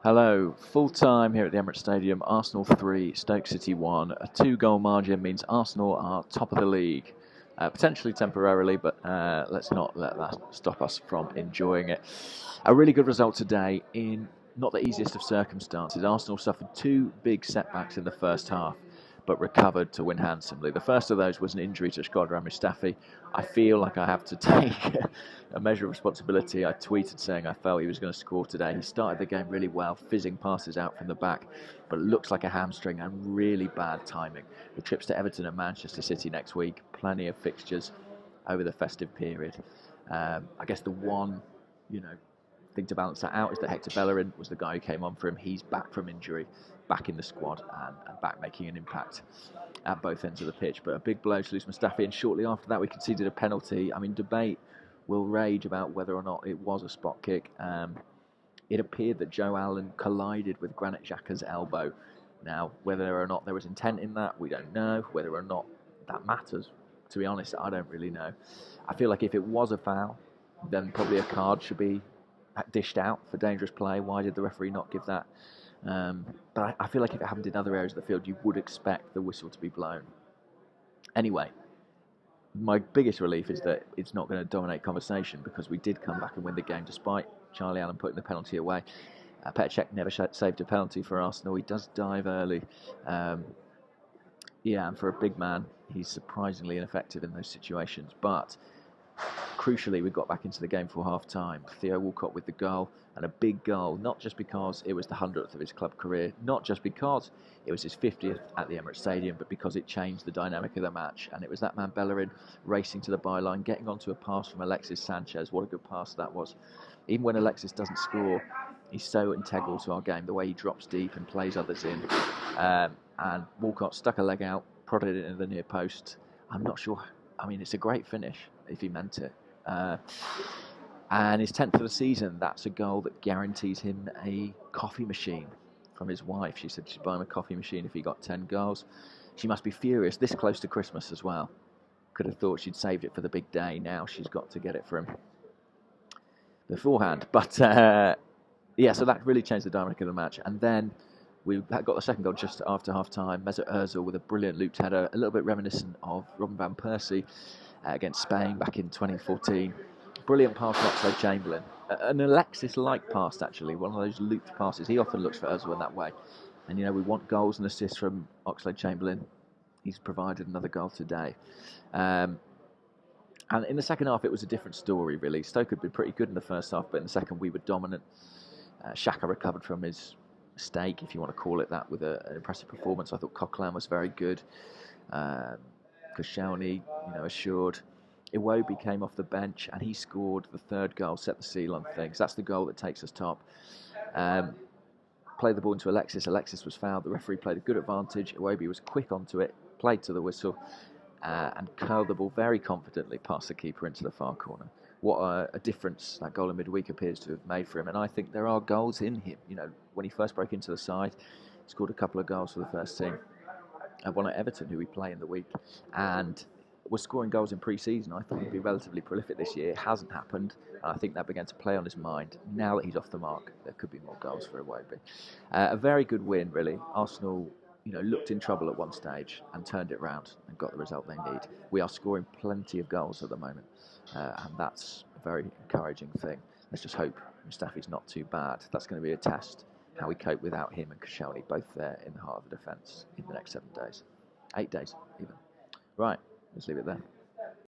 Hello, full time here at the Emirates Stadium. Arsenal 3, Stoke City 1. A 2-goal margin means Arsenal are top of the league. Potentially temporarily, but let's not let that stop us from enjoying it. A really good result today in not the easiest of circumstances. Arsenal suffered two big setbacks in the first half, but recovered to win handsomely. The first of those was an injury to Shkodran Mustafi. I feel like I have to take a measure of responsibility. I tweeted saying I felt he was going to score today. He started the game really well, fizzing passes out from the back, but it looks like a hamstring and really bad timing. The trips to Everton and Manchester City next week, plenty of fixtures over the festive period. I guess the one, thing to balance that out is that Hector Bellerin was the guy who came on for him. He's back from injury, back in the squad, and back making an impact at both ends of the pitch. But a big blow to lose Mustafi, and shortly after that we conceded a penalty. I mean, debate will rage about whether or not it was a spot kick. It appeared that Joe Allen collided with Granit Xhaka's elbow. Now, whether or not there was intent in that, we don't know. Whether or not that matters, to be honest, I don't really know. I feel like if it was a foul, then probably a card should be dished out for dangerous play. Why did the referee not give that? But I feel like if it happened in other areas of the field, you would expect the whistle to be blown. Anyway, my biggest relief is that it's not going to dominate conversation, because we did come back and win the game despite Charlie Allen putting the penalty away. Petr Cech never saved a penalty for Arsenal. He does dive early. And for a big man, he's surprisingly ineffective in those situations. But crucially, we got back into the game for half-time. Theo Walcott with the goal, and a big goal, not just because it was the 100th of his club career, not just because it was his 50th at the Emirates Stadium, but because it changed the dynamic of the match. And it was that man Bellerin racing to the byline, getting onto a pass from Alexis Sanchez. What a good pass that was. Even when Alexis doesn't score, he's so integral to our game, the way he drops deep and plays others in. And Walcott stuck a leg out, prodded it into the near post. I'm not sure. I mean, it's a great finish if he meant it. And his 10th of the season, that's a goal that guarantees him a coffee machine from his wife. She said she'd buy him a coffee machine if he got 10 goals. She must be furious, this close to Christmas as well. Could have thought she'd saved it for the big day. Now she's got to get it for him beforehand. But so that really changed the dynamic of the match. And then we got the second goal just after half-time. Mesut Ozil with a brilliant looped header, a little bit reminiscent of Robin van Persie against Spain back in 2014. Brilliant pass from Oxlade-Chamberlain. An Alexis-like pass, actually, one of those looped passes. He often looks for Ozil in that way. And, we want goals and assists from Oxlade-Chamberlain. He's provided another goal today. And in the second half, it was a different story, really. Stoke had been pretty good in the first half, but in the second, we were dominant. Xhaka recovered from his mistake, if you want to call it that, with an impressive performance. I thought Coquelin was very good. Koscielny, assured. Iwobi came off the bench and he scored the third goal, set the seal on things. That's the goal that takes us top. Played the ball into Alexis. Alexis was fouled. The referee played a good advantage. Iwobi was quick onto it, played to the whistle, and curled the ball very confidently past the keeper into the far corner. What a difference that goal in midweek appears to have made for him. And I think there are goals in him. When he first broke into the side, he scored a couple of goals for the first team. One at Everton, who we play in the week, and was scoring goals in pre-season. I thought he'd be relatively prolific this year. It hasn't happened, and I think that began to play on his mind. Now that he's off the mark, there could be more goals for Iwobi. A very good win, really. Arsenal, looked in trouble at one stage and turned it round and got the result they need. We are scoring plenty of goals at the moment, and that's a very encouraging thing. Let's just hope Mustafi's not too bad. That's going to be a test, how we cope without him and Koscielny, both there in the heart of the defence in the next 7 days. 8 days, even. Right. Let's leave it there.